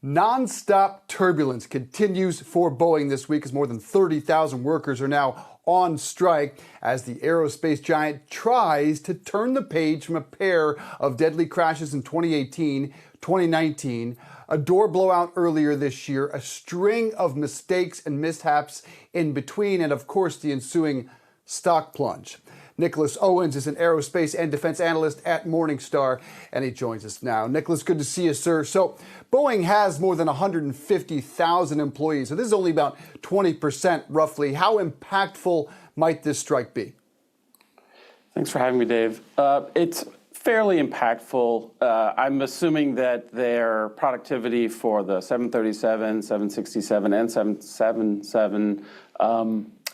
Non-stop turbulence continues for Boeing this week as more than 30,000 workers are now on strike as the aerospace giant tries to turn the page from a pair of deadly crashes in 2018, 2019, a door blowout earlier this year, a string of mistakes and mishaps in between, and of course the ensuing stock plunge. Nicolas Owens is an aerospace and defense analyst at Morningstar, and he joins us now. Nicolas, good to see you, sir. So Boeing has more than 150,000 employees, so this is only about 20% roughly. How impactful might this strike be? Thanks for having me, Dave. It's fairly impactful. I'm assuming that their productivity for the 737, 767, and 777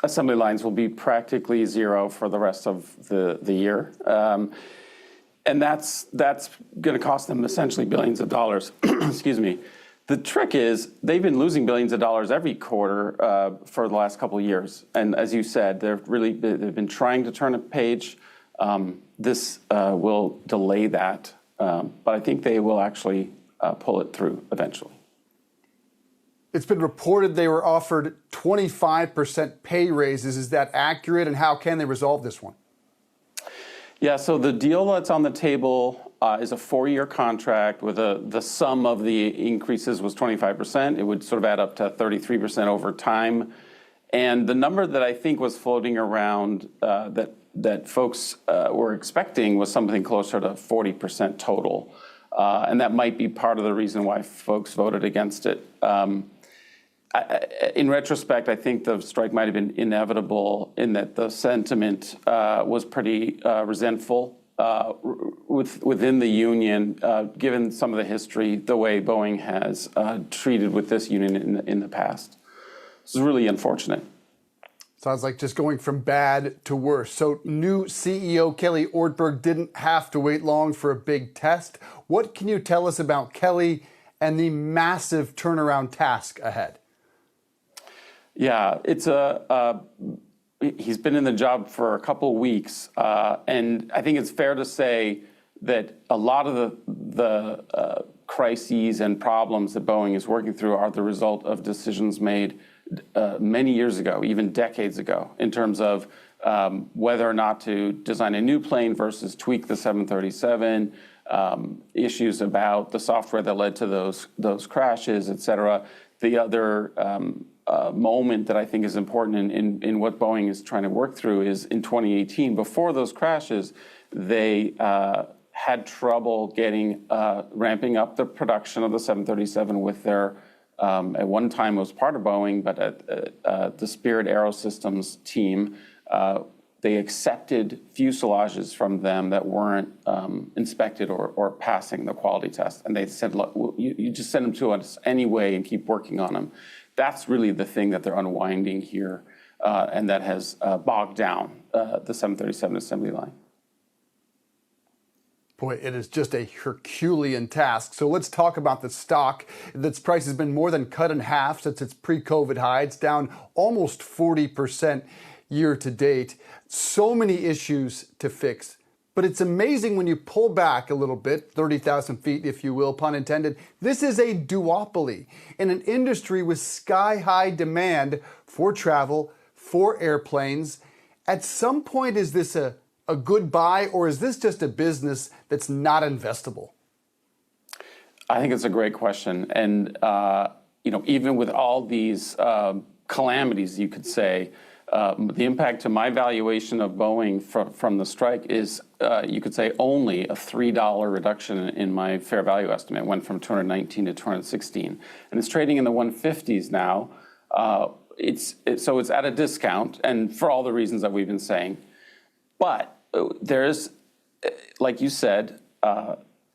assembly lines will be practically zero for the rest of the year. And that's going to cost them essentially billions of dollars. Excuse me. The trick is they've been losing billions of dollars every quarter for the last couple of years. And as you said, they've been trying to turn a page. This will delay that, but I think they will actually pull it through eventually. It's been reported they were offered 25% pay raises. Is that accurate, and how can they resolve this one? Yeah, so the deal that's on the table is a 4-year contract with the sum of the increases was 25%. It would sort of add up to 33% over time. And the number that I think was floating around that folks were expecting was something closer to 40% total. And that might be part of the reason why folks voted against it. In retrospect, I think the strike might have been inevitable in that the sentiment was pretty resentful within the union, given some of the history, the way Boeing has treated with this union in the past. This is really unfortunate. Sounds like just going from bad to worse. So new CEO Kelly Ortberg didn't have to wait long for a big test. What can you tell us about Kelly and the massive turnaround task ahead? Yeah, he's been in the job for a couple of weeks, and I think it's fair to say that a lot of the crises and problems that Boeing is working through are the result of decisions made many years ago, even decades ago, in terms of whether or not to design a new plane versus tweak the 737, issues about the software that led to those crashes, et cetera. The other moment that I think is important in what Boeing is trying to work through is in 2018, before those crashes, they had trouble ramping up the production of the 737 with their, at one time it was part of Boeing, but at the Spirit Aerosystems team, they accepted fuselages from them that weren't inspected or passing the quality test. And they said, look, you just send them to us anyway and keep working on them. That's really the thing that they're unwinding here, and that has bogged down the 737 assembly line. Boy, it is just a Herculean task. So let's talk about the stock. Its price has been more than cut in half since its pre-COVID high. It's down almost 40% year to date. So many issues to fix. But it's amazing when you pull back a little bit, 30,000 feet, if you will, pun intended. This is a duopoly in an industry with sky-high demand for travel, for airplanes. At some point, is this a good buy, or is this just a business that's not investable? I think it's a great question. And, even with all these calamities, you could say, the impact to my valuation of Boeing from the strike is, you could say, only a $3 reduction in my fair value estimate. It went from 219 to 216, and it's trading in the 150s now. So it's at a discount, and for all the reasons that we've been saying. But there is, like you said,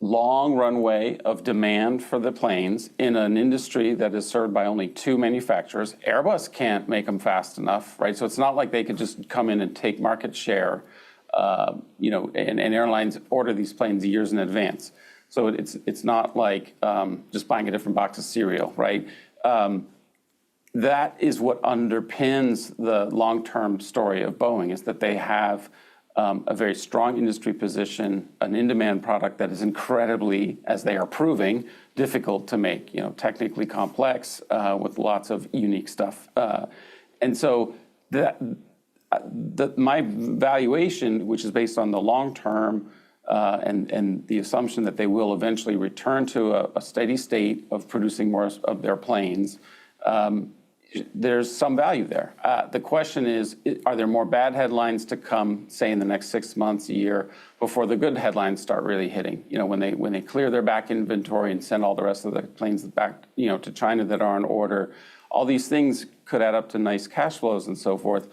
long runway of demand for the planes in an industry that is served by only 2 manufacturers. Airbus can't make them fast enough, right? So it's not like they could just come in and take market share, and airlines order these planes years in advance. So it's not like just buying a different box of cereal, right? That is what underpins the long-term story of Boeing, is that they have a very strong industry position, an in-demand product that is incredibly, as they are proving, difficult to make, technically complex with lots of unique stuff. And so my valuation, which is based on the long term and the assumption that they will eventually return to a steady state of producing more of their planes, there's some value there. The question is, are there more bad headlines to come, say, in the next 6 months, a year, before the good headlines start really hitting? When they clear their back inventory and send all the rest of the planes back, to China that are on order, all these things could add up to nice cash flows and so forth.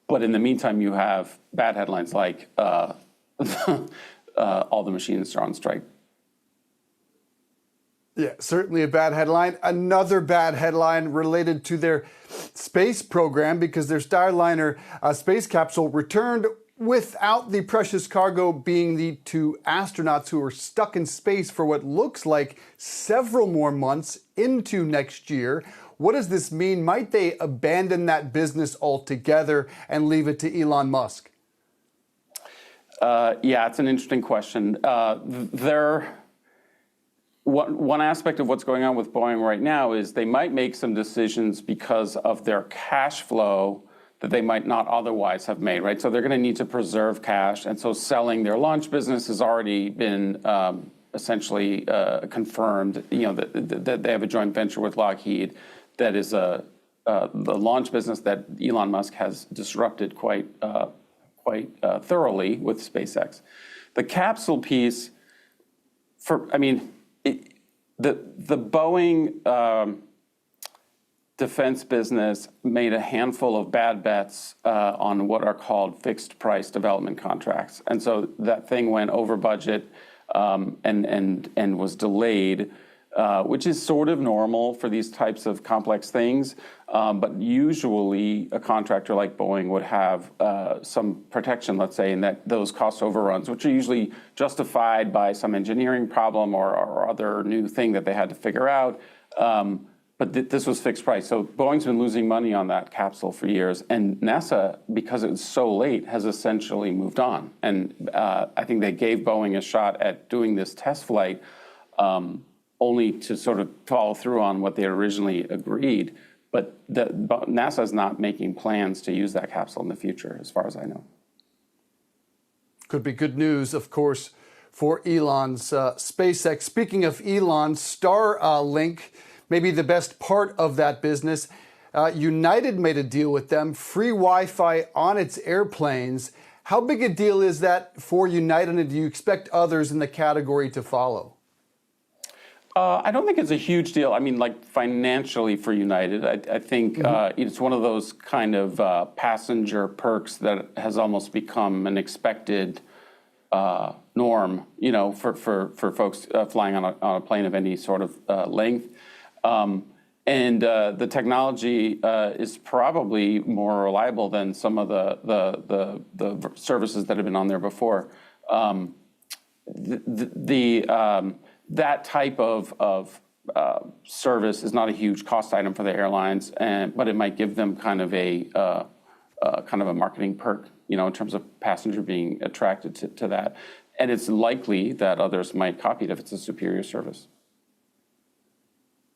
But in the meantime, you have bad headlines like all the machinists are on strike. Yeah, certainly a bad headline. Another bad headline related to their space program, because their Starliner space capsule returned without the precious cargo, being the 2 astronauts who are stuck in space for what looks like several more months into next year. What does this mean? Might they abandon that business altogether and leave it to Elon Musk? Yeah, it's an interesting question. One aspect of what's going on with Boeing right now is they might make some decisions because of their cash flow that they might not otherwise have made, right? So they're going to need to preserve cash. And so selling their launch business has already been essentially confirmed, that they have a joint venture with Lockheed that is the launch business that Elon Musk has disrupted quite thoroughly with SpaceX. The capsule piece, the Boeing defense business made a handful of bad bets on what are called fixed price development contracts. And so that thing went over budget and was delayed, which is sort of normal for these types of complex things. But usually a contractor like Boeing would have some protection, let's say, in that those cost overruns, which are usually justified by some engineering problem or other new thing that they had to figure out. But this was fixed price. So Boeing's been losing money on that capsule for years. And NASA, because it was so late, has essentially moved on. And I think they gave Boeing a shot at doing this test flight only to sort of follow through on what they originally agreed. But NASA is not making plans to use that capsule in the future, as far as I know. Could be good news, of course, for Elon's SpaceX. Speaking of Elon, Starlink, maybe the best part of that business. United made a deal with them, free Wi-Fi on its airplanes. How big a deal is that for United, and do you expect others in the category to follow? I don't think it's a huge deal. I mean, like financially for United, I think it's one of those kind of passenger perks that has almost become an expected norm, for folks flying on a plane of any sort of length. And the technology is probably more reliable than some of the services that have been on there before. That type of service is not a huge cost item for the airlines, but it might give them kind of a marketing perk, in terms of passenger being attracted to that. And it's likely that others might copy it if it's a superior service.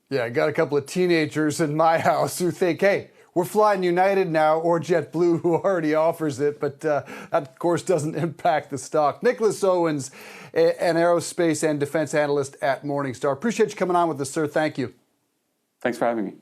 Yeah, I got a couple of teenagers in my house who think, hey, we're flying United now, or JetBlue, who already offers it, but that, of course, doesn't impact the stock. Nicolas Owens, an aerospace and defense analyst at Morningstar. Appreciate you coming on with us, sir. Thank you. Thanks for having me.